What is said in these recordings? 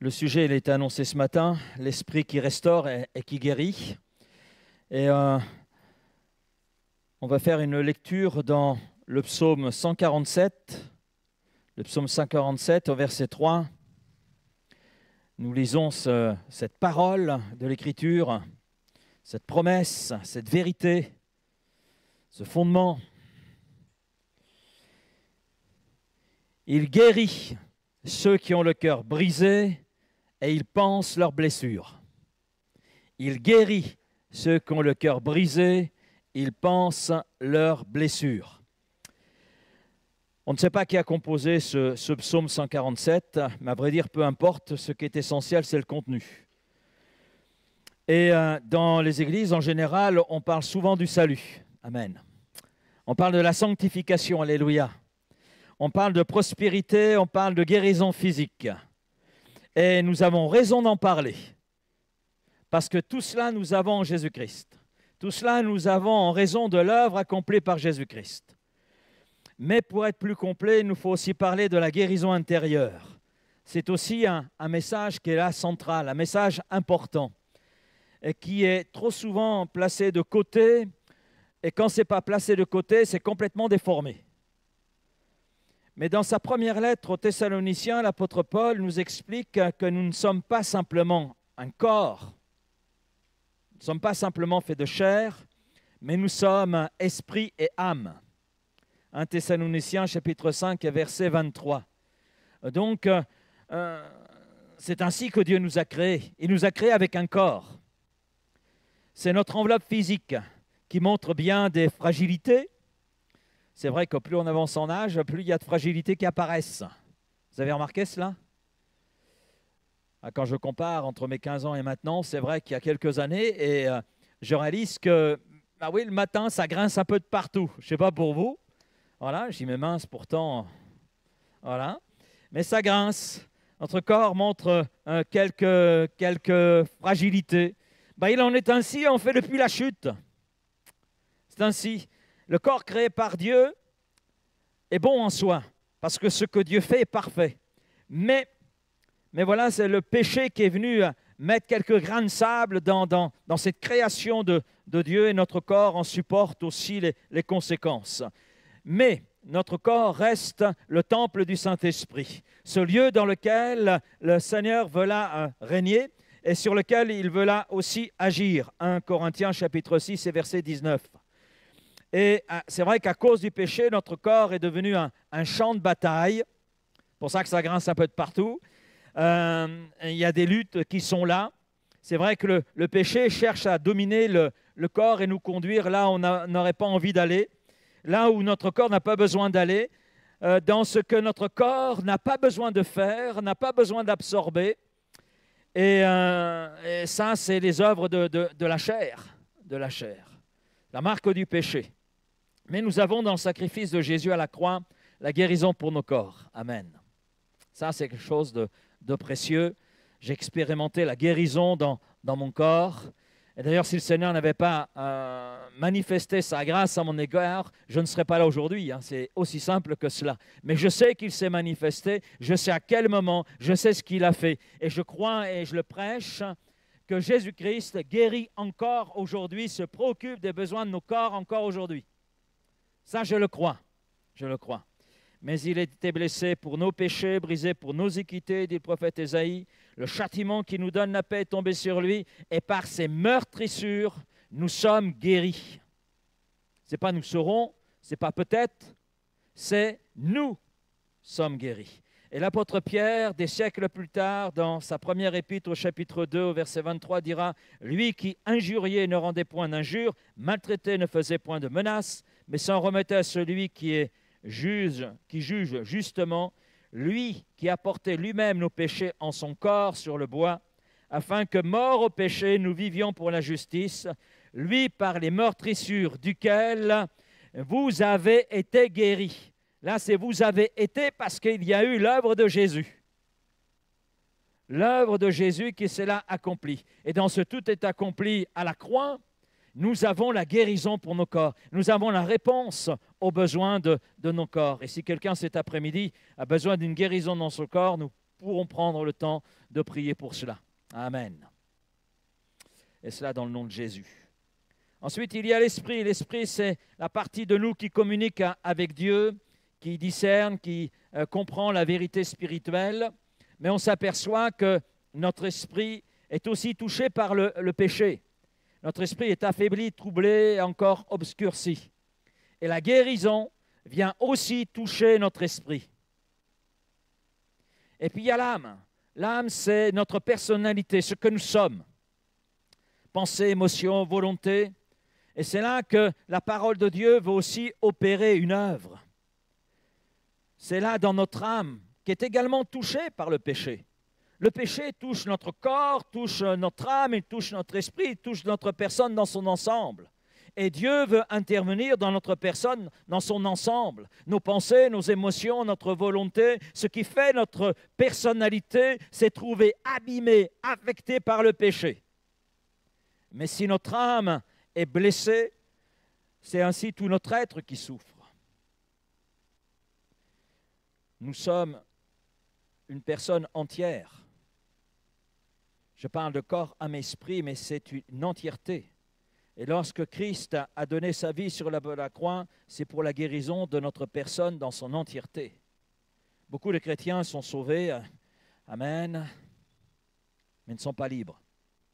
Le sujet, il a été annoncé ce matin, l'esprit qui restaure et qui guérit. Et on va faire une lecture dans le psaume 147, au verset 3. Nous lisons cette parole de l'Écriture, cette promesse, cette vérité, ce fondement. Il guérit ceux qui ont le cœur brisé et il panse leurs blessures. Il guérit ceux qui ont le cœur brisé, il panse leurs blessures. On ne sait pas qui a composé ce psaume 147, mais à vrai dire, peu importe, ce qui est essentiel, c'est le contenu. Et dans les églises, en général, on parle souvent du salut. Amen. On parle de la sanctification, alléluia. On parle de prospérité, on parle de guérison physique. Et nous avons raison d'en parler. Parce que tout cela, nous avons en Jésus-Christ. Tout cela, nous avons en raison de l'œuvre accomplie par Jésus-Christ. Mais pour être plus complet, il nous faut aussi parler de la guérison intérieure. C'est aussi un message qui est là central, un message important, et qui est trop souvent placé de côté. Et quand ce n'est pas placé de côté, c'est complètement déformé. Mais dans sa première lettre aux Thessaloniciens, l'apôtre Paul nous explique que nous ne sommes pas simplement un corps, nous ne sommes pas simplement faits de chair, mais nous sommes esprit et âme. 1 Thessaloniciens chapitre 5 verset 23. Donc, c'est ainsi que Dieu nous a créés. Il nous a créés avec un corps. C'est notre enveloppe physique qui montre bien des fragilités. C'est vrai que plus on avance en âge, plus il y a de fragilités qui apparaissent. Vous avez remarqué cela? Quand je compare entre mes 15 ans et maintenant, c'est vrai qu'il y a quelques années, et je réalise que, oui, le matin, ça grince un peu de partout. Je ne sais pas pour vous. Voilà, j'y mets mince pourtant. Voilà. Mais ça grince. Notre corps montre quelques fragilités. Il en est ainsi, on fait depuis la chute. C'est ainsi. Le corps créé par Dieu est bon en soi, parce que ce que Dieu fait est parfait. Mais voilà, c'est le péché qui est venu mettre quelques grains de sable dans cette création de Dieu, et notre corps en supporte aussi les conséquences. Mais notre corps reste le temple du Saint-Esprit, ce lieu dans lequel le Seigneur veut là régner et sur lequel il veut là aussi agir. 1 Corinthiens chapitre 6 et verset 19. Et c'est vrai qu'à cause du péché, notre corps est devenu un champ de bataille. C'est pour ça que ça grince un peu de partout. Il y a des luttes qui sont là. C'est vrai que le péché cherche à dominer le corps et nous conduire là où on n'aurait pas envie d'aller, là où notre corps n'a pas besoin d'aller, dans ce que notre corps n'a pas besoin de faire, n'a pas besoin d'absorber. Et ça, c'est les œuvres de la chair, la marque du péché. Mais nous avons dans le sacrifice de Jésus à la croix la guérison pour nos corps. Amen. Ça, c'est quelque chose de précieux. J'ai expérimenté la guérison dans mon corps. Et d'ailleurs, si le Seigneur n'avait pas manifesté sa grâce à mon égard, je ne serais pas là aujourd'hui. C'est aussi simple que cela. Mais je sais qu'il s'est manifesté, je sais à quel moment, je sais ce qu'il a fait. Et je crois et je le prêche que Jésus-Christ guérit encore aujourd'hui, se préoccupe des besoins de nos corps encore aujourd'hui. Ça, je le crois. Mais il a été blessé pour nos péchés, brisé pour nos iniquités, dit le prophète Ésaïe. Le châtiment qui nous donne la paix est tombé sur lui, et par ses meurtrissures, nous sommes guéris. Ce n'est pas nous serons, ce n'est pas peut-être, c'est nous sommes guéris. Et l'apôtre Pierre, des siècles plus tard, dans sa première épître au chapitre 2, au verset 23, dira « Lui qui injuriait ne rendait point d'injure, maltraitait ne faisait point de menace, mais s'en remettait à celui qui juge justement, lui qui a porté lui-même nos péchés en son corps sur le bois, afin que, morts au péché, nous vivions pour la justice, lui par les meurtrissures duquel vous avez été guéris. » Là, c'est « vous avez été » parce qu'il y a eu l'œuvre de Jésus. L'œuvre de Jésus qui s'est là accomplie. Et dans ce tout est accompli à la croix, nous avons la guérison pour nos corps. Nous avons la réponse aux besoins de nos corps. Et si quelqu'un cet après-midi a besoin d'une guérison dans son corps, nous pourrons prendre le temps de prier pour cela. Amen. Et cela dans le nom de Jésus. Ensuite, il y a l'esprit. L'esprit, c'est la partie de nous qui communique avec Dieu, qui discerne, qui comprend la vérité spirituelle. Mais on s'aperçoit que notre esprit est aussi touché par le péché. Notre esprit est affaibli, troublé, encore obscurci. Et la guérison vient aussi toucher notre esprit. Et puis il y a l'âme. L'âme, c'est notre personnalité, ce que nous sommes. Pensée, émotion, volonté. Et c'est là que la parole de Dieu veut aussi opérer une œuvre. C'est là dans notre âme qui est également touchée par le péché. Le péché touche notre corps, touche notre âme, il touche notre esprit, il touche notre personne dans son ensemble. Et Dieu veut intervenir dans notre personne, dans son ensemble. Nos pensées, nos émotions, notre volonté, ce qui fait notre personnalité, s'est trouvé abîmé, affecté par le péché. Mais si notre âme est blessée, c'est ainsi tout notre être qui souffre. Nous sommes une personne entière. Je parle de corps, âme, esprit, mais c'est une entièreté. Et lorsque Christ a donné sa vie sur la croix, c'est pour la guérison de notre personne dans son entièreté. Beaucoup de chrétiens sont sauvés, amen, mais ne sont pas libres.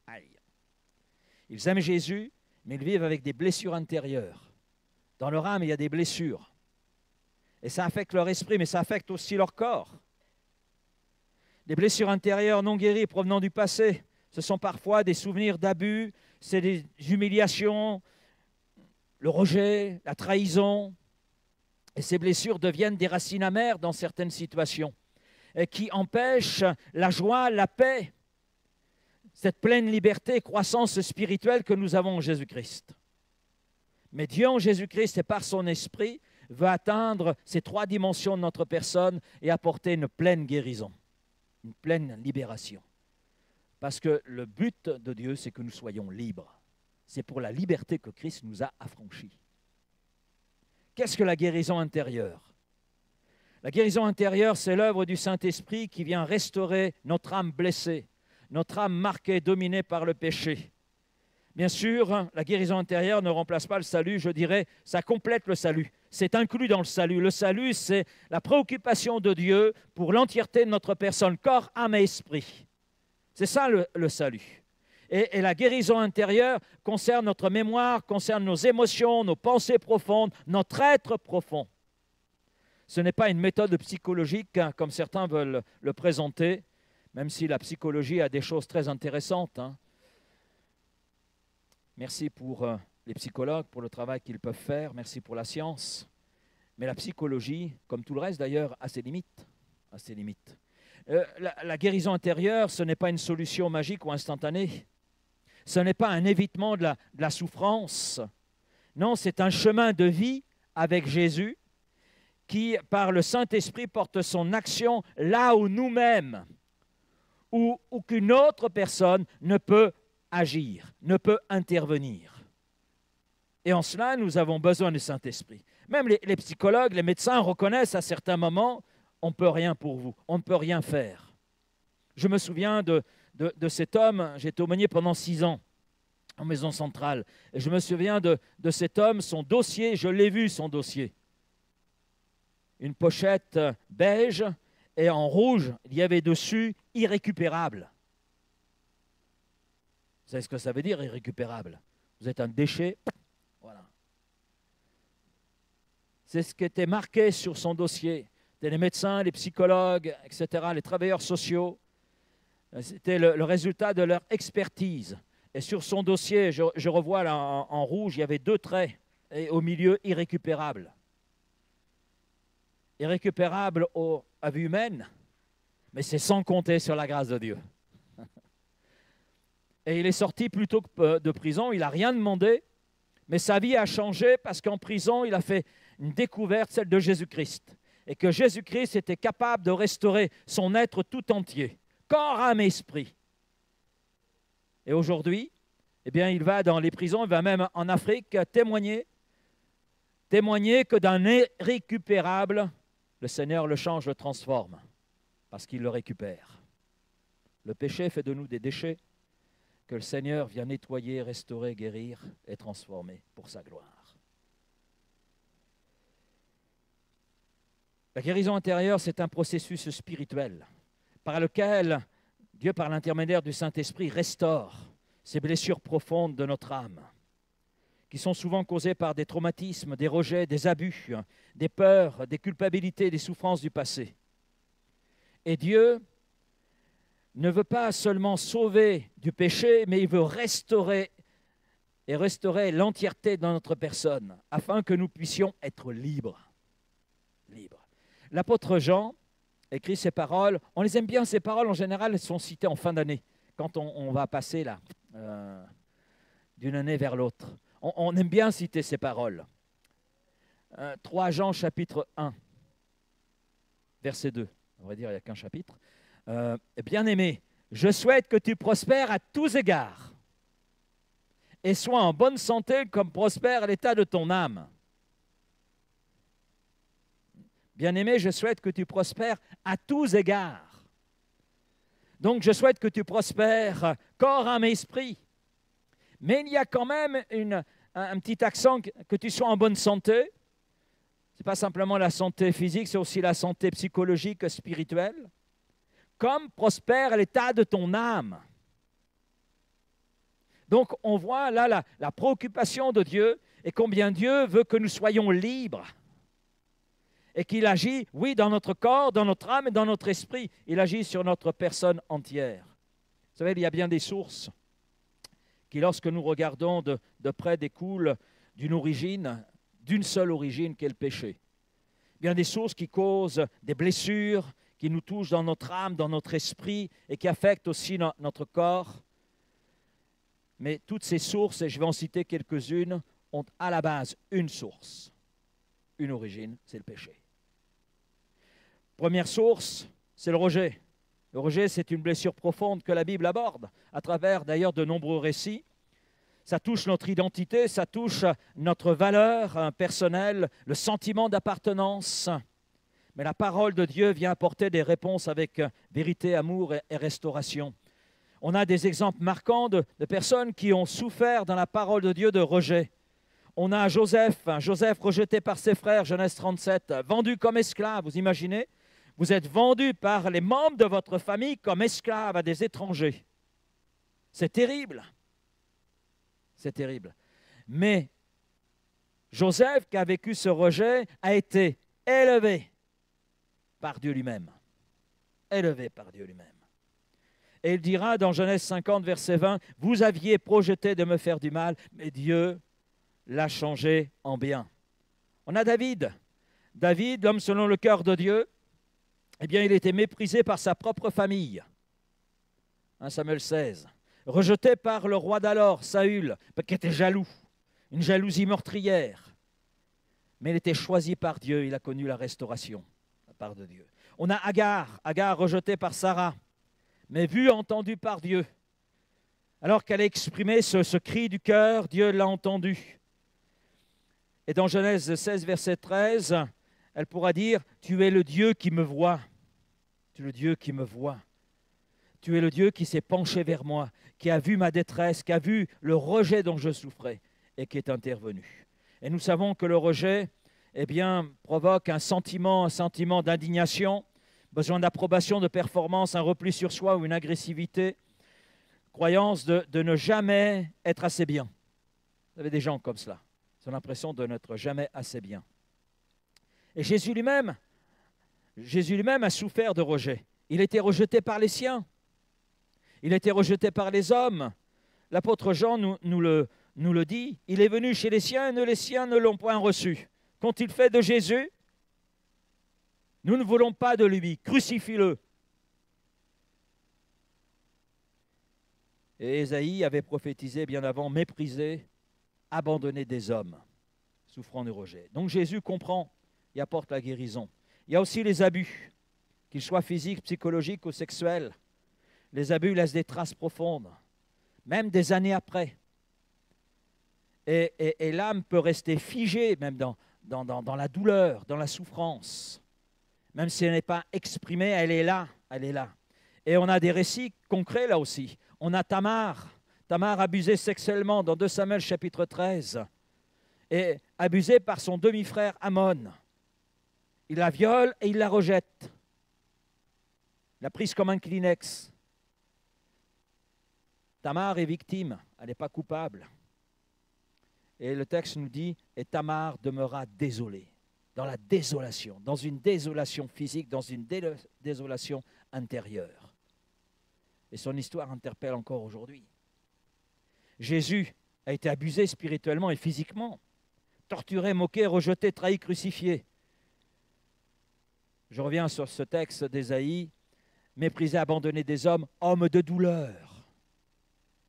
Aïe. Ils aiment Jésus, mais ils vivent avec des blessures intérieures. Dans leur âme, il y a des blessures. Et ça affecte leur esprit, mais ça affecte aussi leur corps. Des blessures intérieures non guéries provenant du passé, ce sont parfois des souvenirs d'abus, c'est des humiliations, le rejet, la trahison. Et ces blessures deviennent des racines amères dans certaines situations, et qui empêchent la joie, la paix, cette pleine liberté et croissance spirituelle que nous avons en Jésus-Christ. Mais Dieu en Jésus-Christ et par son esprit veut atteindre ces trois dimensions de notre personne et apporter une pleine guérison, une pleine libération. Parce que le but de Dieu, c'est que nous soyons libres. C'est pour la liberté que Christ nous a affranchis. Qu'est-ce que la guérison intérieure? La guérison intérieure, c'est l'œuvre du Saint-Esprit qui vient restaurer notre âme blessée, notre âme marquée, dominée par le péché. Bien sûr, la guérison intérieure ne remplace pas le salut, je dirais, ça complète le salut. C'est inclus dans le salut. Le salut, c'est la préoccupation de Dieu pour l'entièreté de notre personne, corps, âme et esprit. C'est ça le salut. Et la guérison intérieure concerne notre mémoire, concerne nos émotions, nos pensées profondes, notre être profond. Ce n'est pas une méthode psychologique, hein, comme certains veulent le présenter, même si la psychologie a des choses très intéressantes. Hein. Merci pour les psychologues, pour le travail qu'ils peuvent faire. Merci pour la science. Mais la psychologie, comme tout le reste d'ailleurs, a ses limites. A ses limites. La guérison intérieure, ce n'est pas une solution magique ou instantanée. Ce n'est pas un évitement de la souffrance. Non, c'est un chemin de vie avec Jésus qui, par le Saint-Esprit, porte son action là où nous-mêmes ou qu'une autre personne ne peut agir, ne peut intervenir. Et en cela, nous avons besoin du Saint-Esprit. Même les psychologues, les médecins reconnaissent à certains moments, on ne peut rien pour vous, on ne peut rien faire. Je me souviens de cet homme, j'étais aumônier pendant 6 ans en maison centrale, et je me souviens de cet homme, son dossier, je l'ai vu son dossier. Une pochette beige, et en rouge, il y avait dessus « irrécupérable ». Vous savez ce que ça veut dire, irrécupérable? Vous êtes un déchet, voilà. C'est ce qui était marqué sur son dossier. C'était les médecins, les psychologues, etc., les travailleurs sociaux. C'était le résultat de leur expertise. Et sur son dossier, je revois là en rouge, il y avait 2 traits. Et au milieu, irrécupérable. Irrécupérable à vue humaine, mais c'est sans compter sur la grâce de Dieu. Et il est sorti plutôt que de prison, il n'a rien demandé, mais sa vie a changé parce qu'en prison, il a fait une découverte, celle de Jésus-Christ. Et que Jésus-Christ était capable de restaurer son être tout entier, corps, âme et esprit. Et aujourd'hui, eh bien, il va dans les prisons, il va même en Afrique témoigner que d'un irrécupérable, le Seigneur le change, le transforme. parce qu'il le récupère. Le péché fait de nous des déchets que le Seigneur vient nettoyer, restaurer, guérir et transformer pour sa gloire. La guérison intérieure, c'est un processus spirituel par lequel Dieu, par l'intermédiaire du Saint-Esprit, restaure ces blessures profondes de notre âme, qui sont souvent causées par des traumatismes, des rejets, des abus, des peurs, des culpabilités, des souffrances du passé. Et Dieu ne veut pas seulement sauver du péché, mais il veut restaurer l'entièreté de notre personne, afin que nous puissions être libres. Libres. L'apôtre Jean écrit ces paroles. On les aime bien, ces paroles, en général, elles sont citées en fin d'année, quand on va passer là, d'une année vers l'autre. On aime bien citer ces paroles. 3 Jean, chapitre 1, verset 2. On va dire, il n'y a qu'un chapitre. Bien-aimé, je souhaite que tu prospères à tous égards et sois en bonne santé comme prospère l'état de ton âme. Bien-aimé, je souhaite que tu prospères à tous égards. Donc, je souhaite que tu prospères corps, âme et esprit. Mais il y a quand même un petit accent que tu sois en bonne santé. Ce n'est pas simplement la santé physique, c'est aussi la santé psychologique, spirituelle. Comme prospère l'état de ton âme. Donc, on voit là la préoccupation de Dieu et combien Dieu veut que nous soyons libres. Et qu'il agit, oui, dans notre corps, dans notre âme et dans notre esprit. Il agit sur notre personne entière. Vous savez, il y a bien des sources qui, lorsque nous regardons de près, découlent d'une seule origine, qu'est le péché. Bien des sources qui causent des blessures, qui nous touchent dans notre âme, dans notre esprit et qui affectent aussi notre corps. Mais toutes ces sources, et je vais en citer quelques-unes, ont à la base une source, une origine, c'est le péché. Première source, c'est le rejet. Le rejet, c'est une blessure profonde que la Bible aborde, à travers d'ailleurs de nombreux récits. Ça touche notre identité, ça touche notre valeur personnelle, le sentiment d'appartenance. Mais la parole de Dieu vient apporter des réponses avec vérité, amour et restauration. On a des exemples marquants de personnes qui ont souffert dans la parole de Dieu de rejet. On a Joseph rejeté par ses frères, Genèse 37, vendu comme esclave, vous imaginez? Vous êtes vendu par les membres de votre famille comme esclave à des étrangers. C'est terrible. C'est terrible. Mais Joseph, qui a vécu ce rejet, a été élevé par Dieu lui-même. Élevé par Dieu lui-même. Et il dira dans Genèse 50, verset 20, « Vous aviez projeté de me faire du mal, mais Dieu l'a changé en bien. » On a David. David, l'homme selon le cœur de Dieu, eh bien, il était méprisé par sa propre famille. 1 Samuel 16. Rejeté par le roi d'alors, Saül, qui était jaloux, une jalousie meurtrière. Mais il était choisi par Dieu, il a connu la restauration de la part de Dieu. On a Agar rejetée par Sarah, mais vue, entendue par Dieu. Alors qu'elle a exprimé ce cri du cœur, Dieu l'a entendu. Et dans Genèse 16, verset 13, elle pourra dire, « Tu es le Dieu qui me voit. Tu es le Dieu qui me voit. Tu es le Dieu qui s'est penché vers moi, qui a vu ma détresse, qui a vu le rejet dont je souffrais et qui est intervenu. » Et nous savons que le rejet, eh bien, provoque un sentiment d'indignation, besoin d'approbation, de performance, un repli sur soi ou une agressivité, croyance de ne jamais être assez bien. Vous avez des gens comme cela. Ils ont l'impression de n'être jamais assez bien. Et Jésus lui-même a souffert de rejet. Il a été rejeté par les siens. Il a été rejeté par les hommes. L'apôtre Jean nous le dit. Il est venu chez les siens et les siens ne l'ont point reçu. Qu'ont-ils fait de Jésus? Nous ne voulons pas de lui. Crucifie-le. Et Ésaïe avait prophétisé bien avant, méprisé, abandonné des hommes, souffrant du rejet. Donc Jésus comprend et apporte la guérison. Il y a aussi les abus, qu'ils soient physiques, psychologiques ou sexuels. Les abus laissent des traces profondes, même des années après. Et l'âme peut rester figée, même dans la douleur, dans la souffrance. Même si elle n'est pas exprimée, elle est là, elle est là. Et on a des récits concrets là aussi. On a Tamar abusée sexuellement dans 2 Samuel chapitre 13, et abusée par son demi-frère Amon. Il la viole et il la rejette. Il l'a prise comme un Kleenex. Tamar est victime, elle n'est pas coupable. Et le texte nous dit, et Tamar demeura désolée, dans la désolation, dans une désolation physique, dans une désolation intérieure. Et son histoire interpelle encore aujourd'hui. Jésus a été abusé spirituellement et physiquement, torturé, moqué, rejeté, trahi, crucifié. Je reviens sur ce texte d'Ésaïe, méprisé, abandonné des hommes, homme de douleur.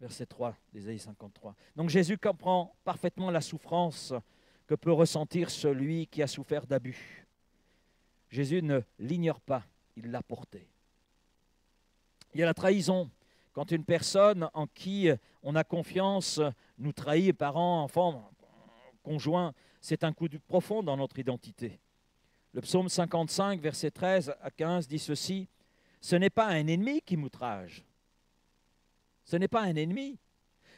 Verset 3 d'Ésaïe 53. Donc Jésus comprend parfaitement la souffrance que peut ressentir celui qui a souffert d'abus. Jésus ne l'ignore pas, il l'a porté. Il y a la trahison. Quand une personne en qui on a confiance nous trahit, parents, enfants, conjoints, c'est un coup profond dans notre identité. Le psaume 55, versets 13 à 15 dit ceci, « Ce n'est pas un ennemi qui m'outrage. Ce n'est pas un ennemi.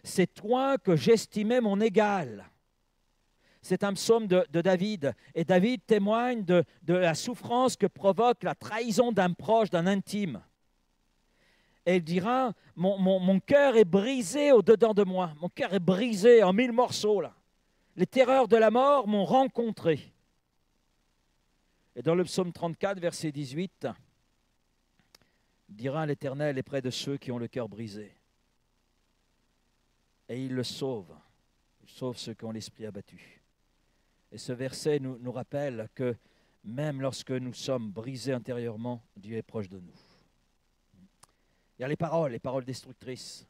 C'est toi que j'estimais mon égal. » C'est un psaume de David. Et David témoigne de la souffrance que provoque la trahison d'un proche, d'un intime. Et il dira, mon cœur est brisé au-dedans de moi. Mon cœur est brisé en 1000 morceaux. Là. Les terreurs de la mort m'ont rencontré. Et dans le psaume 34, verset 18, il dira, l'Éternel est près de ceux qui ont le cœur brisé. Et il le sauve. Il sauve ceux qui ont l'esprit abattu. Et ce verset nous rappelle que même lorsque nous sommes brisés intérieurement, Dieu est proche de nous. Il y a les paroles destructrices.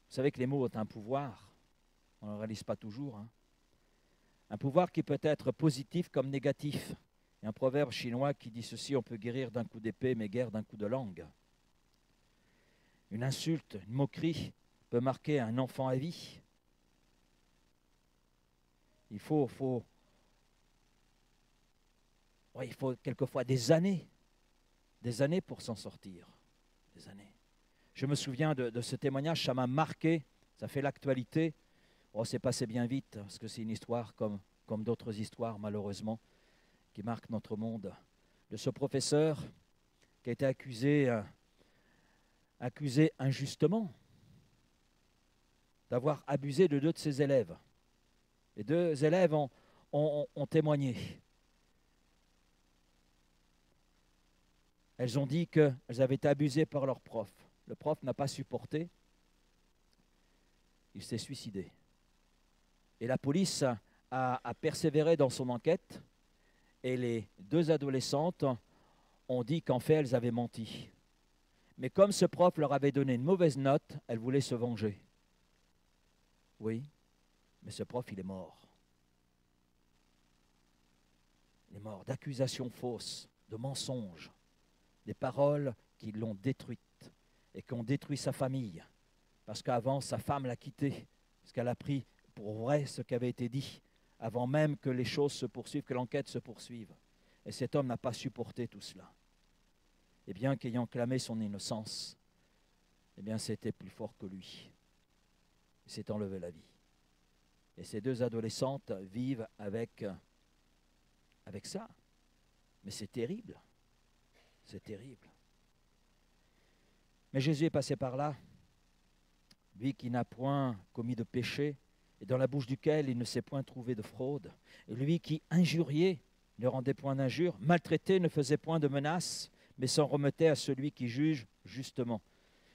Vous savez que les mots ont un pouvoir. On ne le réalise pas toujours. Hein. Un pouvoir qui peut être positif comme négatif. Il y a un proverbe chinois qui dit ceci, on peut guérir d'un coup d'épée, mais guère d'un coup de langue. Une insulte, une moquerie peut marquer un enfant à vie. Il faut quelquefois des années pour s'en sortir. Des années. Je me souviens de ce témoignage, ça m'a marqué, ça fait l'actualité. Oh, c'est passé bien vite, parce que c'est une histoire comme d'autres histoires, malheureusement, qui marquent notre monde. De ce professeur qui a été accusé injustement d'avoir abusé de 2 de ses élèves. Les 2 élèves ont témoigné. Elles ont dit qu'elles avaient été abusées par leur prof. Le prof n'a pas supporté. Il s'est suicidé. Et la police a persévéré dans son enquête. Et les 2 adolescentes ont dit qu'en fait, elles avaient menti. Mais comme ce prof leur avait donné une mauvaise note, elles voulaient se venger. Oui, mais ce prof, il est mort. Il est mort d'accusations fausses, de mensonges. Des paroles qui l'ont détruite et qui ont détruit sa famille. Parce qu'avant, sa femme l'a quitté, parce qu'elle a pris pour vrai ce qui avait été dit, avant même que les choses se poursuivent, que l'enquête se poursuive. Et cet homme n'a pas supporté tout cela. Et bien qu'ayant clamé son innocence, eh bien c'était plus fort que lui. Il s'est enlevé la vie. Et ces 2 adolescentes vivent avec ça. Mais c'est terrible. C'est terrible. Mais Jésus est passé par là, lui qui n'a point commis de péché, et dans la bouche duquel il ne s'est point trouvé de fraude, et lui qui injuriait ne rendait point d'injure, maltraité ne faisait point de menaces, mais s'en remettait à celui qui juge justement,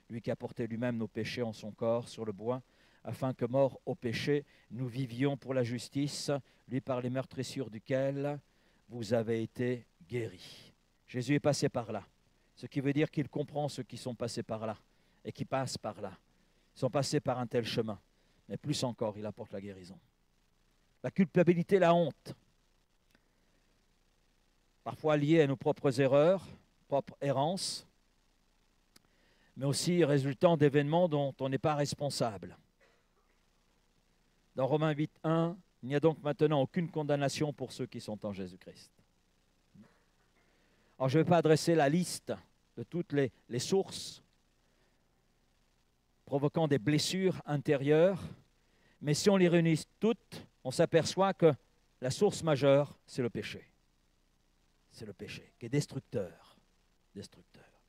lui qui a porté lui-même nos péchés en son corps sur le bois, afin que, morts au péché, nous vivions pour la justice, lui par les meurtrissures duquel vous avez été guéris. Jésus est passé par là, ce qui veut dire qu'il comprend ceux qui sont passés par là et qui passent par là. Ils sont passés par un tel chemin, mais plus encore, il apporte la guérison. La culpabilité, la honte, parfois liées à nos propres erreurs, propres errances, mais aussi résultant d'événements dont on n'est pas responsable. Dans Romains 8:1, il n'y a donc maintenant aucune condamnation pour ceux qui sont en Jésus-Christ. Alors, je ne vais pas adresser la liste de toutes les sources provoquant des blessures intérieures, mais si on les réunit toutes, on s'aperçoit que la source majeure, c'est le péché. C'est le péché qui est destructeur. Destructeur.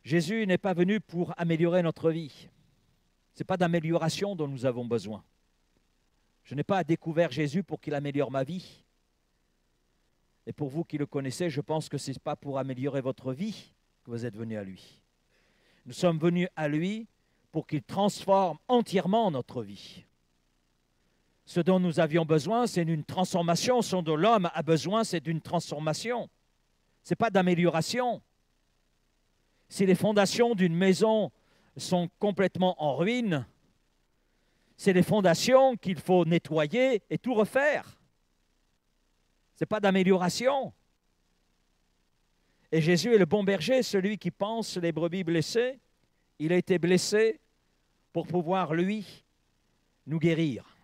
Jésus n'est pas venu pour améliorer notre vie. Ce n'est pas d'amélioration dont nous avons besoin. Je n'ai pas découvert Jésus pour qu'il améliore ma vie. Et pour vous qui le connaissez, je pense que ce n'est pas pour améliorer votre vie que vous êtes venus à lui. Nous sommes venus à lui pour qu'il transforme entièrement notre vie. Ce dont nous avions besoin, c'est d'une transformation. Ce dont l'homme a besoin, c'est d'une transformation. Ce n'est pas d'amélioration. Si les fondations d'une maison sont complètement en ruine, c'est les fondations qu'il faut nettoyer et tout refaire. Ce n'est pas d'amélioration. Et Jésus est le bon berger, celui qui pense les brebis blessées. Il a été blessé pour pouvoir, lui, nous guérir.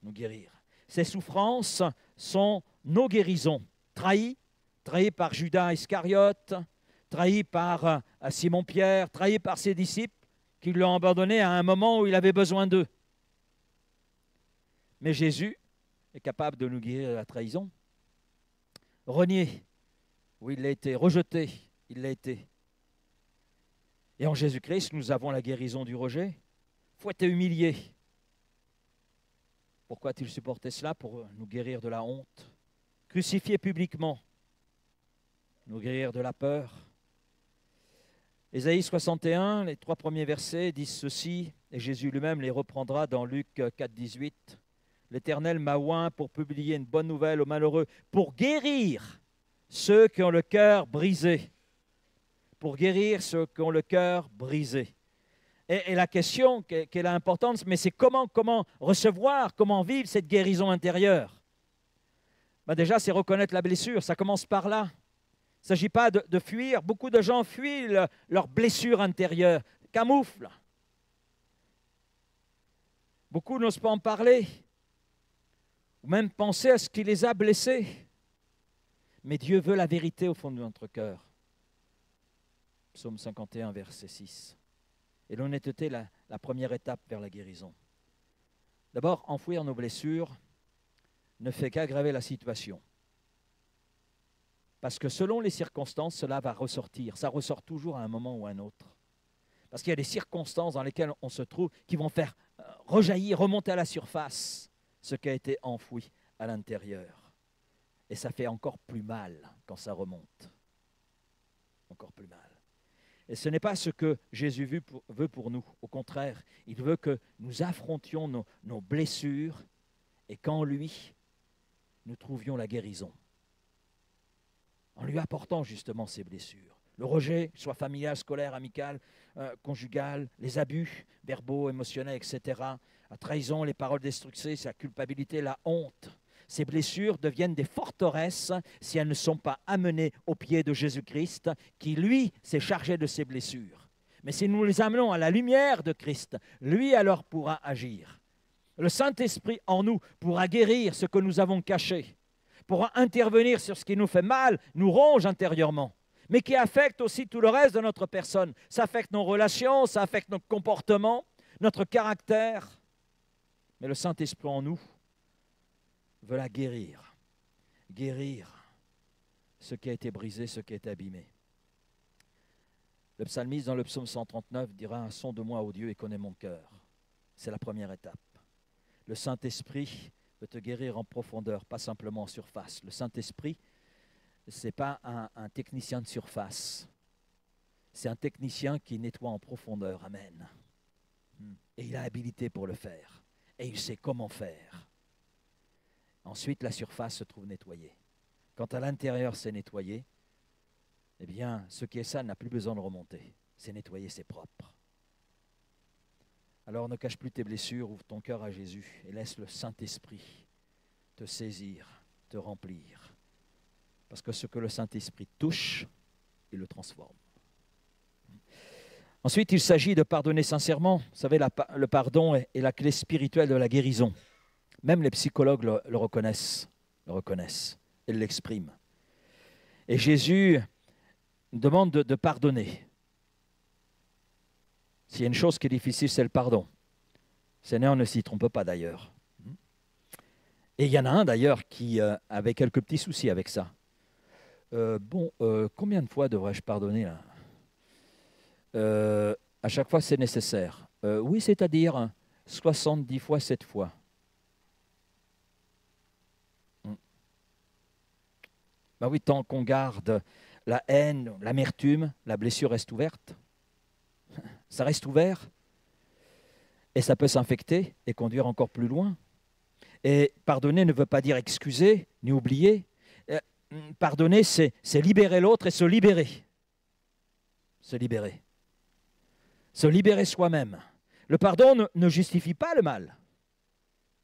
Nous guérir. Ses souffrances sont nos guérisons. Trahi par Judas Iscariote, trahi par Simon-Pierre, trahi par ses disciples qui l'ont abandonné à un moment où il avait besoin d'eux. Mais Jésus est capable de nous guérir de la trahison. Renié, oui, il l'a été. Rejeté, il l'a été. Et en Jésus-Christ, nous avons la guérison du rejet. Il faut être humilié. Pourquoi a-t-il supporté cela? Pour nous guérir de la honte. Crucifié publiquement, nous guérir de la peur. Ésaïe 61, les 3 premiers versets disent ceci, et Jésus lui-même les reprendra dans Luc 4, 18. L'Éternel m'a oint pour publier une bonne nouvelle aux malheureux, pour guérir ceux qui ont le cœur brisé. Pour guérir ceux qui ont le cœur brisé. Et la question qui est importante, mais c'est comment recevoir, comment vivre cette guérison intérieure. Déjà, c'est reconnaître la blessure, ça commence par là. Il ne s'agit pas de fuir. Beaucoup de gens fuient leur blessure intérieure, camouflent. Beaucoup n'osent pas en parler, ou même penser à ce qui les a blessés. Mais Dieu veut la vérité au fond de notre cœur. Psaume 51, verset 6. Et l'honnêteté, la première étape vers la guérison. D'abord, enfouir nos blessures ne fait qu'aggraver la situation. Parce que selon les circonstances, cela va ressortir. Ça ressort toujours à un moment ou à un autre. Parce qu'il y a des circonstances dans lesquelles on se trouve qui vont faire rejaillir, remonter à la surface ce qui a été enfoui à l'intérieur. Et ça fait encore plus mal quand ça remonte. Encore plus mal. Et ce n'est pas ce que Jésus veut pour nous. Au contraire, il veut que nous affrontions nos blessures et qu'en lui, nous trouvions la guérison. En lui apportant justement ces blessures. Le rejet, soit familial, scolaire, amical, conjugal, les abus verbaux, émotionnels, etc. La trahison, les paroles destructrices, la culpabilité, la honte. Ces blessures deviennent des forteresses si elles ne sont pas amenées aux pieds de Jésus-Christ, qui, lui, s'est chargé de ces blessures. Mais si nous les amenons à la lumière de Christ, lui alors pourra agir. Le Saint-Esprit en nous pourra guérir ce que nous avons caché, pourra intervenir sur ce qui nous fait mal, nous ronge intérieurement, mais qui affecte aussi tout le reste de notre personne. Ça affecte nos relations, ça affecte notre comportement, notre caractère. Mais le Saint-Esprit en nous veut la guérir. Guérir ce qui a été brisé, ce qui a été abîmé. Le psalmiste dans le psaume 139 dira « Sonde-moi, ô Dieu, et connais mon cœur ». C'est la première étape. Le Saint-Esprit veut te guérir en profondeur, pas simplement en surface. Le Saint-Esprit, ce n'est pas un technicien de surface. C'est un technicien qui nettoie en profondeur. Amen. Et il a habilité pour le faire. Et il sait comment faire. Ensuite, la surface se trouve nettoyée. Quand à l'intérieur c'est nettoyé, eh bien, ce qui est sale n'a plus besoin de remonter. C'est nettoyé, c'est propre. Alors ne cache plus tes blessures, ouvre ton cœur à Jésus et laisse le Saint-Esprit te saisir, te remplir. Parce que ce que le Saint-Esprit touche, il le transforme. Ensuite, il s'agit de pardonner sincèrement. Vous savez, le pardon est la clé spirituelle de la guérison. Même les psychologues le reconnaissent et l'expriment. Et Jésus nous demande de pardonner. S'il y a une chose qui est difficile, c'est le pardon. Le Seigneur ne s'y trompe pas d'ailleurs. Et il y en a un d'ailleurs qui avait quelques petits soucis avec ça. Combien de fois devrais-je pardonner là à chaque fois, c'est nécessaire. Oui, c'est-à-dire 70 fois, 7 fois. Ben oui, tant qu'on garde la haine, l'amertume, la blessure reste ouverte. Ça reste ouvert. Et ça peut s'infecter et conduire encore plus loin. Et pardonner ne veut pas dire excuser, ni oublier. Pardonner, c'est libérer l'autre et se libérer. Se libérer. Se libérer soi-même. Le pardon ne justifie pas le mal.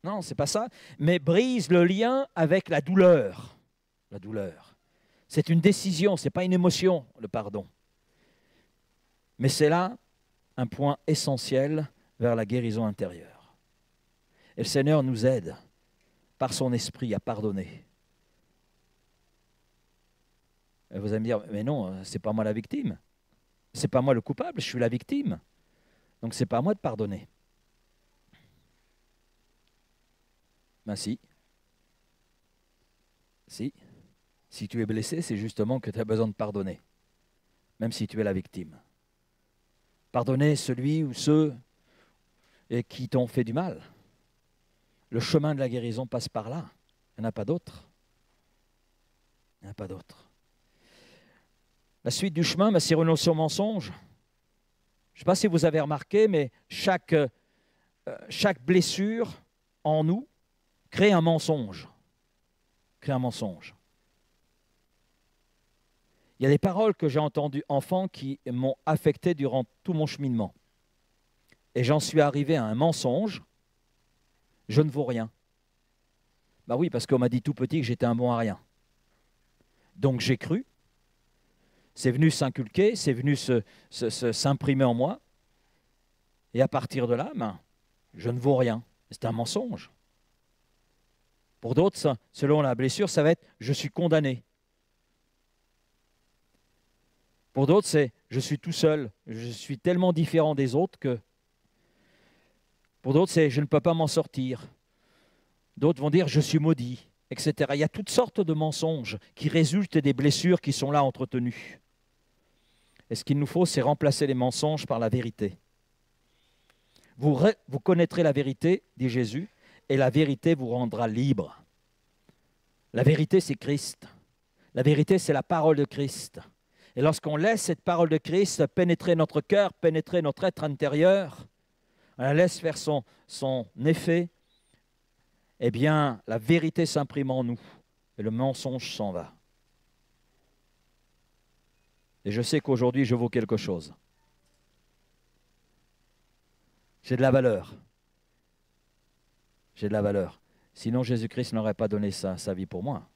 Non, ce n'est pas ça. Mais brise le lien avec la douleur. La douleur. C'est une décision, ce n'est pas une émotion, le pardon. Mais c'est là un point essentiel vers la guérison intérieure. Et le Seigneur nous aide par son esprit à pardonner. Et vous allez me dire, mais non, ce n'est pas moi la victime. Ce n'est pas moi le coupable, je suis la victime. Donc ce n'est pas à moi de pardonner. Ben si. Si. Si tu es blessé, c'est justement que tu as besoin de pardonner. Même si tu es la victime. Pardonner celui ou ceux qui t'ont fait du mal. Le chemin de la guérison passe par là. Il n'y en a pas d'autre. Il n'y en a pas d'autre. La suite du chemin, c'est renoncer au mensonge. Je ne sais pas si vous avez remarqué, mais chaque blessure en nous crée un mensonge. Crée un mensonge. Il y a des paroles que j'ai entendues enfant qui m'ont affecté durant tout mon cheminement. Et j'en suis arrivé à un mensonge. Je ne vaux rien. Ben oui, parce qu'on m'a dit tout petit que j'étais un bon à rien. Donc j'ai cru. C'est venu s'inculquer, c'est venu s'imprimer en moi. Et à partir de là, je ne vaux rien. C'est un mensonge. Pour d'autres, selon la blessure, ça va être « je suis condamné ». Pour d'autres, c'est « je suis tout seul, je suis tellement différent des autres que… » Pour d'autres, c'est « je ne peux pas m'en sortir ». D'autres vont dire « je suis maudit », etc. Il y a toutes sortes de mensonges qui résultent des blessures qui sont là entretenues. Et ce qu'il nous faut, c'est remplacer les mensonges par la vérité. Vous connaîtrez la vérité, dit Jésus, et la vérité vous rendra libre. La vérité, c'est Christ. La vérité, c'est la parole de Christ. Et lorsqu'on laisse cette parole de Christ pénétrer notre cœur, pénétrer notre être intérieur, on la laisse faire son effet, eh bien, la vérité s'imprime en nous et le mensonge s'en va. Et je sais qu'aujourd'hui, je vaux quelque chose. J'ai de la valeur. J'ai de la valeur. Sinon, Jésus-Christ n'aurait pas donné sa vie pour moi.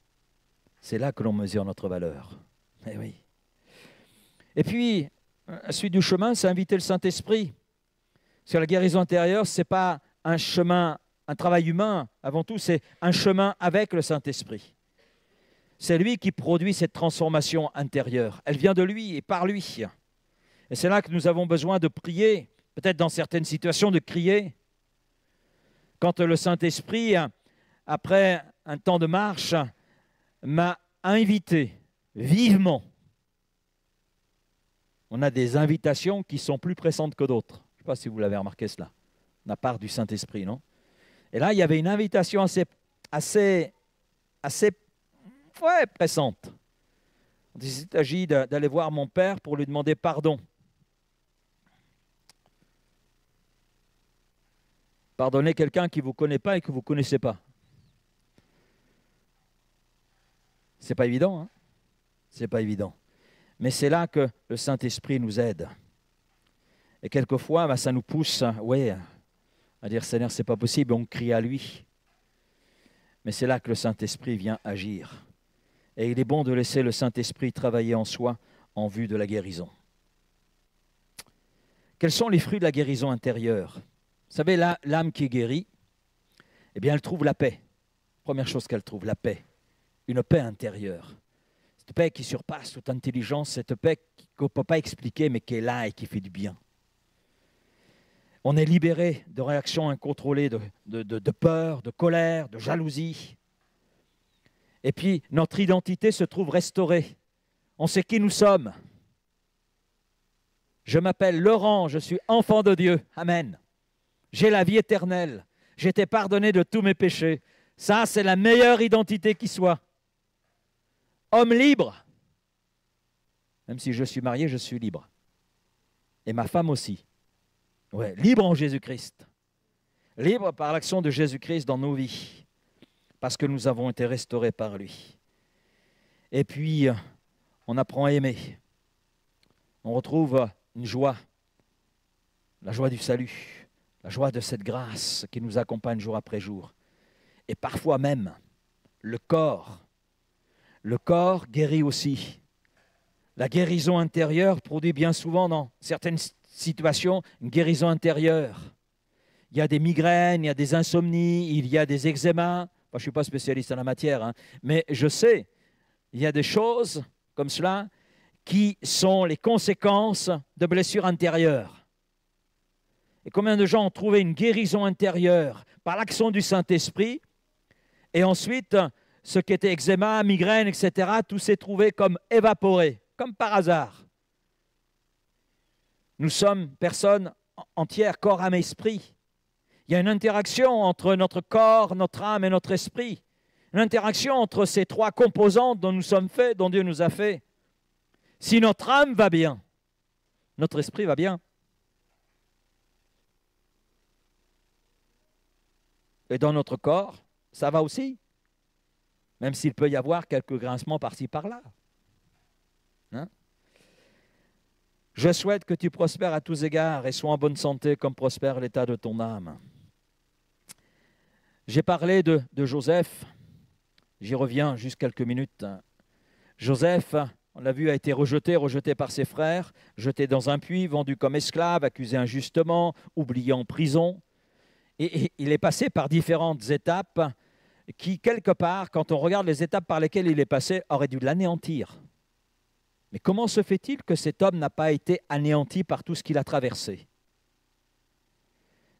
C'est là que l'on mesure notre valeur. Eh oui. Et puis, la suite du chemin, c'est inviter le Saint-Esprit. Parce que la guérison intérieure, ce n'est pas un chemin, un travail humain. Avant tout, c'est un chemin avec le Saint-Esprit. C'est lui qui produit cette transformation intérieure. Elle vient de lui et par lui. Et c'est là que nous avons besoin de prier, peut-être dans certaines situations de crier. Quand le Saint-Esprit, après un temps de marche, m'a invité vivement. On a des invitations qui sont plus pressantes que d'autres. Je ne sais pas si vous l'avez remarqué cela, de la part du Saint-Esprit, non? Et là, il y avait une invitation assez pressante. Il s'agit d'aller voir mon père pour lui demander pardon. Pardonner quelqu'un qui ne vous connaît pas et que vous ne connaissez pas. Ce n'est pas évident, hein? Ce n'est pas évident. Mais c'est là que le Saint-Esprit nous aide. Et quelquefois, ça nous pousse à dire « Seigneur, ce n'est pas possible », on crie à lui. Mais c'est là que le Saint-Esprit vient agir. Et il est bon de laisser le Saint-Esprit travailler en soi en vue de la guérison. Quels sont les fruits de la guérison intérieure? Vous savez, l'âme qui est guérie, eh bien, elle trouve la paix. Première chose qu'elle trouve, la paix. Une paix intérieure. Cette paix qui surpasse toute intelligence, cette paix qu'on ne peut pas expliquer, mais qui est là et qui fait du bien. On est libéré de réactions incontrôlées, de peur, de colère, de jalousie. Et puis, notre identité se trouve restaurée. On sait qui nous sommes. Je m'appelle Laurent, je suis enfant de Dieu. Amen. J'ai la vie éternelle. J'ai été pardonné de tous mes péchés. Ça, c'est la meilleure identité qui soit. Homme libre. Même si je suis marié, je suis libre. Et ma femme aussi. Ouais, libre en Jésus-Christ. Libre par l'action de Jésus-Christ dans nos vies. Parce que nous avons été restaurés par lui. Et puis, on apprend à aimer. On retrouve une joie. La joie du salut. La joie de cette grâce qui nous accompagne jour après jour. Et parfois même, le corps guérit aussi. La guérison intérieure produit bien souvent dans certaines situations une guérison intérieure. Il y a des migraines, il y a des insomnies, il y a des eczémas. Je ne suis pas spécialiste en la matière, mais je sais, il y a des choses comme cela qui sont les conséquences de blessures intérieures. Et combien de gens ont trouvé une guérison intérieure par l'action du Saint-Esprit, et ensuite, ce qui était eczéma, migraine, etc., tout s'est trouvé comme évaporé, comme par hasard. Nous sommes personnes entières, corps, âme, esprit. Il y a une interaction entre notre corps, notre âme et notre esprit. Une interaction entre ces trois composantes dont nous sommes faits, dont Dieu nous a fait. Si notre âme va bien, notre esprit va bien. Et dans notre corps, ça va aussi. Même s'il peut y avoir quelques grincements par-ci, par-là. Je souhaite que tu prospères à tous égards et sois en bonne santé comme prospère l'état de ton âme. J'ai parlé de Joseph. J'y reviens juste quelques minutes. Joseph, on l'a vu, a été rejeté par ses frères, jeté dans un puits, vendu comme esclave, accusé injustement, oublié en prison. Et il est passé par différentes étapes qui, quelque part, quand on regarde les étapes par lesquelles il est passé, auraient dû l'anéantir. Mais comment se fait-il que cet homme n'a pas été anéanti par tout ce qu'il a traversé?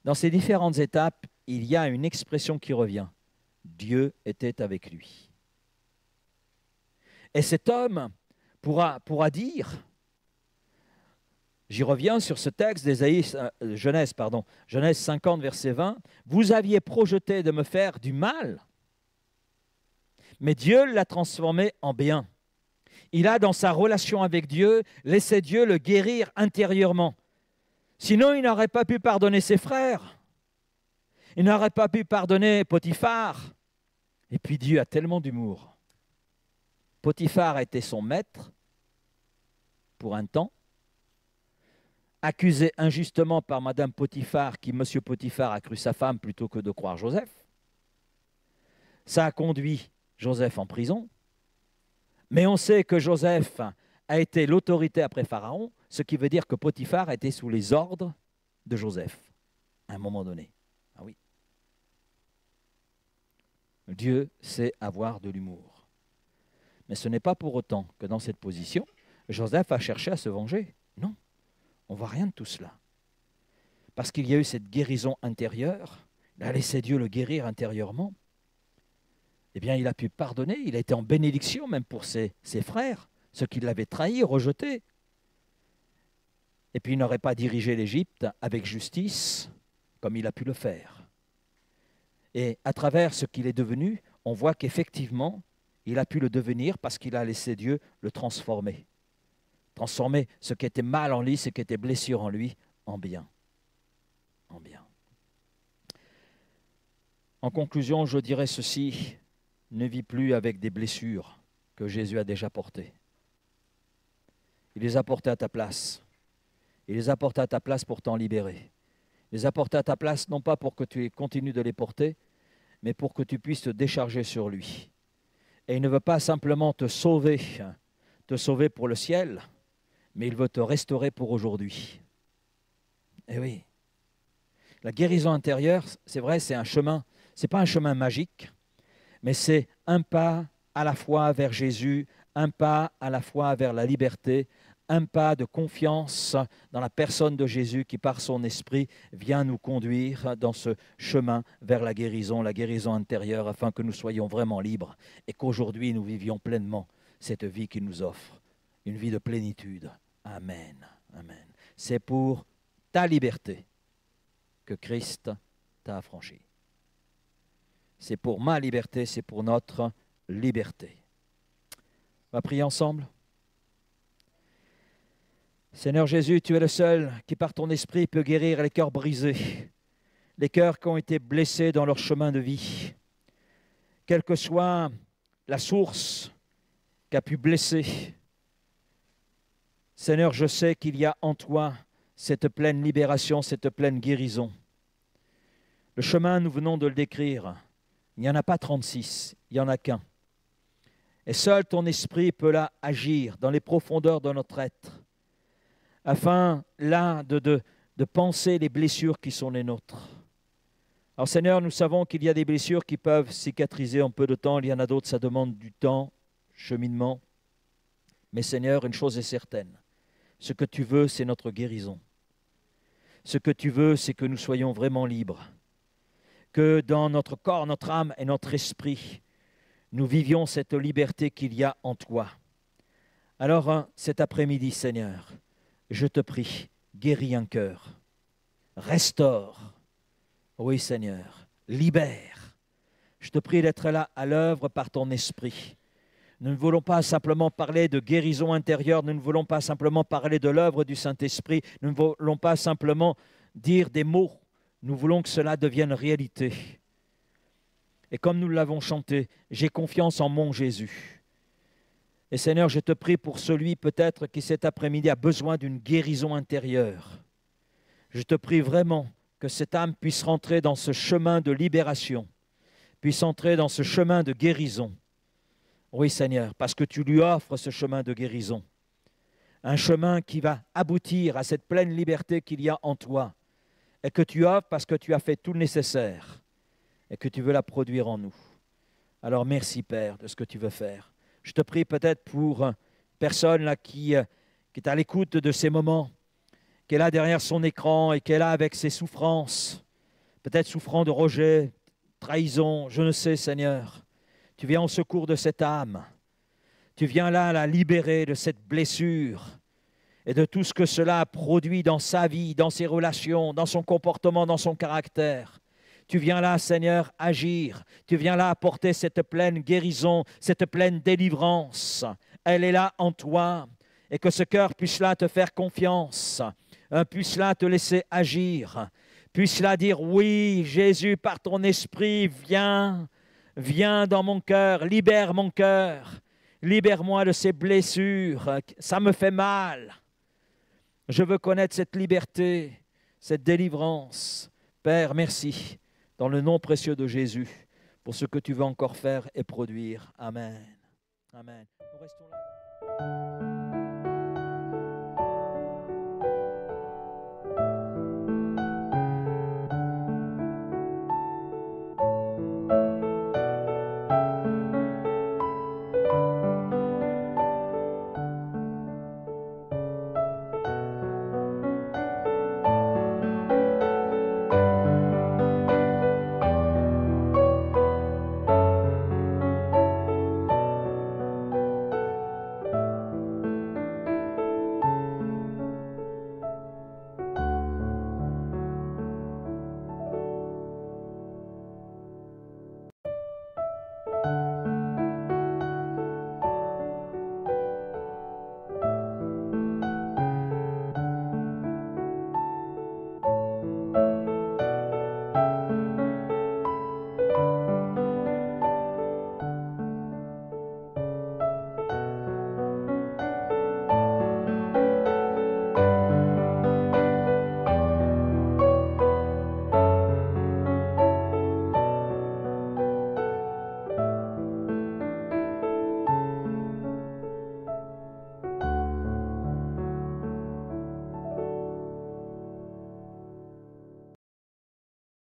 Dans ces différentes étapes, il y a une expression qui revient. Dieu était avec lui. Et cet homme pourra dire, j'y reviens sur ce texte Genèse 50, verset 20, « Vous aviez projeté de me faire du mal, mais Dieu l'a transformé en bien. » Il a, dans sa relation avec Dieu, laissé Dieu le guérir intérieurement. Sinon, il n'aurait pas pu pardonner ses frères. Il n'aurait pas pu pardonner Potiphar. Et puis Dieu a tellement d'humour. Potiphar a été son maître pour un temps, accusé injustement par Madame Potiphar, qui, Monsieur Potiphar, a cru sa femme plutôt que de croire Joseph. Ça a conduit Joseph en prison. Mais on sait que Joseph a été l'autorité après Pharaon, ce qui veut dire que Potiphar était sous les ordres de Joseph à un moment donné. Ah oui. Dieu sait avoir de l'humour. Mais ce n'est pas pour autant que dans cette position, Joseph a cherché à se venger. Non, on ne voit rien de tout cela. Parce qu'il y a eu cette guérison intérieure, il a laissé Dieu le guérir intérieurement. Eh bien, il a pu pardonner, il a été en bénédiction même pour ses frères, ceux qui l'avaient trahi, rejeté. Et puis, il n'aurait pas dirigé l'Égypte avec justice comme il a pu le faire. Et à travers ce qu'il est devenu, on voit qu'effectivement, il a pu le devenir parce qu'il a laissé Dieu le transformer. Transformer ce qui était mal en lui, ce qui était blessure en lui, en bien. En bien. En conclusion, je dirais ceci. Ne vis plus avec des blessures que Jésus a déjà portées. Il les a portées à ta place. Il les a portées à ta place pour t'en libérer. Il les a portées à ta place non pas pour que tu continues de les porter, mais pour que tu puisses te décharger sur lui. Et il ne veut pas simplement te sauver pour le ciel, mais il veut te restaurer pour aujourd'hui. Eh oui. La guérison intérieure, c'est vrai, c'est un chemin. Ce n'est pas un chemin magique, mais c'est un pas à la fois vers Jésus, un pas à la fois vers la liberté, un pas de confiance dans la personne de Jésus qui, par son esprit, vient nous conduire dans ce chemin vers la guérison intérieure, afin que nous soyons vraiment libres et qu'aujourd'hui nous vivions pleinement cette vie qu'il nous offre, une vie de plénitude. Amen. Amen. C'est pour ta liberté que Christ t'a affranchi. C'est pour ma liberté, c'est pour notre liberté. On va prier ensemble. Seigneur Jésus, tu es le seul qui par ton esprit peut guérir les cœurs brisés, les cœurs qui ont été blessés dans leur chemin de vie. Quelle que soit la source qui a pu blesser, Seigneur, je sais qu'il y a en toi cette pleine libération, cette pleine guérison. Le chemin, nous venons de le décrire. Il n'y en a pas 36, il n'y en a qu'un. Et seul ton esprit peut là agir dans les profondeurs de notre être, afin là de penser les blessures qui sont les nôtres. Alors Seigneur, nous savons qu'il y a des blessures qui peuvent cicatriser en peu de temps, il y en a d'autres, ça demande du temps, cheminement. Mais Seigneur, une chose est certaine, ce que tu veux, c'est notre guérison. Ce que tu veux, c'est que nous soyons vraiment libres, que dans notre corps, notre âme et notre esprit, nous vivions cette liberté qu'il y a en toi. Alors, cet après-midi, Seigneur, je te prie, guéris un cœur, restaure, oui Seigneur, libère. Je te prie d'être là à l'œuvre par ton esprit. Nous ne voulons pas simplement parler de guérison intérieure, nous ne voulons pas simplement parler de l'œuvre du Saint-Esprit, nous ne voulons pas simplement dire des mots, nous voulons que cela devienne réalité. Et comme nous l'avons chanté, j'ai confiance en mon Jésus. Et Seigneur, je te prie pour celui peut-être qui cet après-midi a besoin d'une guérison intérieure. Je te prie vraiment que cette âme puisse rentrer dans ce chemin de libération, puisse entrer dans ce chemin de guérison. Oui Seigneur, parce que tu lui offres ce chemin de guérison. Un chemin qui va aboutir à cette pleine liberté qu'il y a en toi et que tu offres parce que tu as fait tout le nécessaire et que tu veux la produire en nous. Alors merci Père de ce que tu veux faire. Je te prie peut-être pour une personne là qui est à l'écoute de ces moments, qui est là derrière son écran et qui est là avec ses souffrances, peut-être souffrant de rejet, trahison, je ne sais Seigneur. Tu viens au secours de cette âme. Tu viens là la libérer de cette blessure et de tout ce que cela a produit dans sa vie, dans ses relations, dans son comportement, dans son caractère. Tu viens là, Seigneur, agir. Tu viens là apporter cette pleine guérison, cette pleine délivrance. Elle est là en toi. Et que ce cœur puisse là te faire confiance, puisse là te laisser agir, puisse là dire, oui, Jésus, par ton esprit, viens dans mon cœur, libère mon cœur, libère-moi de ces blessures, ça me fait mal. Je veux connaître cette liberté, cette délivrance. Père, merci. Dans le nom précieux de Jésus, pour ce que tu veux encore faire et produire. Amen. Amen. Nous restons là.